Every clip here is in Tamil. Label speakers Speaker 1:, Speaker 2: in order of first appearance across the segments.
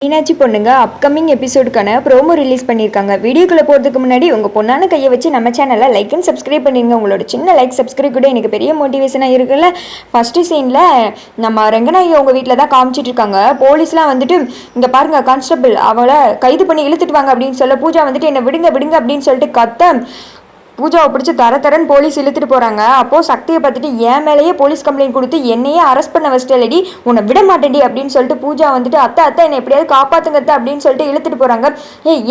Speaker 1: மீனாட்சி பொண்ணுங்க அப்கமிங் எபிசோடுக்கான ப்ரோமோ ரிலீஸ் பண்ணியிருக்காங்க. வீடியோக்குள்ளே போகிறதுக்கு முன்னாடி உங்கள் பொண்ணான கையை வச்சு நம்ம சேனலை லைக் அண்ட் சப்ஸ்கிரைப் பண்ணிடுங்க. உங்களோட சின்ன லைக் சப்ஸ்கிரைப் கூட எனக்கு பெரிய மோட்டிவேஷனாக இருக்குல்ல. ஃபஸ்ட்டு சீனில் நம்ம ரெங்கநாயகி அவங்க வீட்டில் தான் காமிச்சிட்டு இருக்காங்க. போலீஸ்லாம் வந்துட்டு இங்கே பாருங்கள் கான்ஸ்டபிள் அவளை கைது பண்ணி இழுத்துட்டு வாங்க அப்படின்னு சொல்ல பூஜா வந்துட்டு என்னை விடுங்க விடுங்க அப்படின்னு சொல்லிட்டு கத்த பூஜாவை பிடிச்சி தரன்னு போலீஸ் இழுத்துட்டு போகிறாங்க. அப்போது சக்தியை பார்த்துட்டு என் மேலேயே போலீஸ் கம்ப்ளைண்ட் கொடுத்து என்னையே அரெஸ்ட் பண்ண வச்சிட்டலடி, உன்னை விட மாட்டேன்டி அப்படின்னு சொல்லிட்டு பூஜா வந்துட்டு அத்தை அத்தை என்னை எப்படியாவது காப்பாற்றுங்கத்த அப்படின்னு சொல்லிட்டு இழுத்துட்டு போகிறாங்க.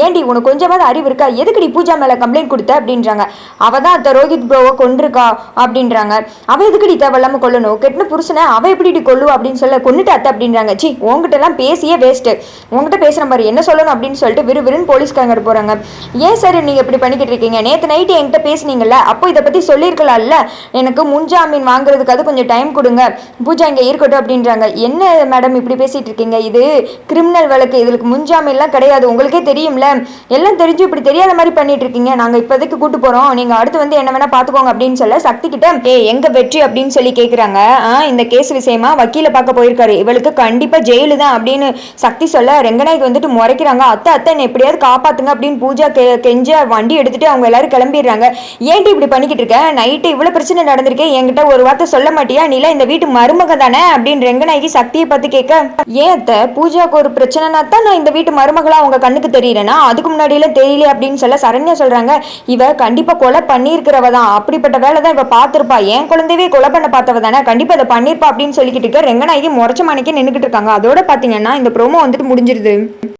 Speaker 1: ஏன்டி உனக்கு கொஞ்சமாவது அறிவு இருக்கா, எதுக்குடி பூஜா மேலே கம்ப்ளைண்ட் கொடுத்த அப்படின்றாங்க. அவள் தான் அத்தை ரோஹித் ப்ரோவை கொண்டிருக்கா அப்படின்றாங்க. அவள் எதுக்குடி தேவையில்லாமல் கொல்லணும், கெட்டின புருஷனை அவள் எப்படிடி கொல்லுவா அப்படின்னு சொல்ல கொண்டுட்டு அத்தை அப்படின்றாங்க. சி உங்ககிட்டலாம் பேசியே வேஸ்ட்டு, உங்ககிட்ட பேசுகிற மாதிரி என்ன சொல்லணும் அப்படின்னு சொல்லிட்டு விறுவிறுன்னு போலீஸ்காரங்க போகிறாங்க. ஏன் சார் நீங்கள் இப்படி பண்ணிக்கிட்டு இருக்கீங்க, நேற்று நைட்டு என்கிட்ட பேசுனீங்கல்ல, அப்போ இதை பற்றி சொல்லியிருக்கலாம்ல, எனக்கு முன்ஜாமீன் வாங்குறதுக்காக கொஞ்சம் டைம் கொடுங்க, பூஜா இங்கே இருக்கட்டும் அப்படின்றாங்க. என்ன மேடம் இப்படி பேசிகிட்டு இருக்கீங்க, இது கிரிமினல் வழக்கு, இதுக்கு முன்ஜாமீன்லாம் கிடையாது, உங்களுக்கே தெரியும்ல, எல்லாம் தெரிஞ்சு இப்படி தெரியாத மாதிரி பண்ணிட்டு இருக்கீங்க, நாங்கள் இப்போதைக்கு கூட்டு போகிறோம், நீங்கள் அடுத்து வந்து என்ன வேணால் பார்த்துக்கோங்க அப்படின்னு சொல்ல சக்தி கிட்ட எங்கே வெற்றி அப்படின்னு சொல்லி கேட்குறாங்க. இந்த கேஸ் விஷயமா வக்கீலை பார்க்க போயிருக்காரு, இவளுக்கு கண்டிப்பாக ஜெயிலு தான் அப்படின்னு சக்தி சொல்ல ரெங்கநாயகி வந்துட்டு முறைக்கிறாங்க. அத்தை அத்தை என்னை எப்படியாவது காப்பாற்றுங்க அப்படின்னு பூஜா கெஞ்ச வண்டி எடுத்துட்டு அவங்க எல்லாரும் கிளம்பிடுறாங்க. ஏன்டி இப்படி பண்ணிக்கிட்டு இருக்க, நைட்டு இவ்வளவு பிரச்சனை நடந்திருக்கே, என்கிட்ட ஒரு வார்த்தை சொல்ல மாட்டியா, நீல இந்த வீட்டு மருமக தானே அப்படின்னு ரெங்கநாயகி சக்தியை பார்த்து கேட்க, ஏன் அத்தை பூஜாவுக்கு ஒரு பிரச்சனைனா தான் நான் இந்த வீட்டு மருமகளா அவங்க கண்ணுக்கு தெரியலனா, அதுக்கு முன்னாடியெல்லாம் தெரியல அப்படின்னு சொல்ல சரண்யா சொல்றாங்க. இவ கண்டிப்பா கொலை பண்ணியிருக்கிறவ தான், அப்படிப்பட்ட வேலை தான் இவ பார்த்திருப்பா, என் குழந்தைவே கொலை பண்ண பார்த்தவ தானே, கண்டிப்பா அதை பண்ணிருப்பா அப்படின்னு சொல்லிக்கிட்டு இருக்க ரெங்கநாயகி முறைச்ச மணிக்கு நின்றுக்கிட்டு இருக்காங்க. அதோட பாத்தீங்கன்னா இந்த ப்ரோமோ வந்துட்டு முடிஞ்சிருது.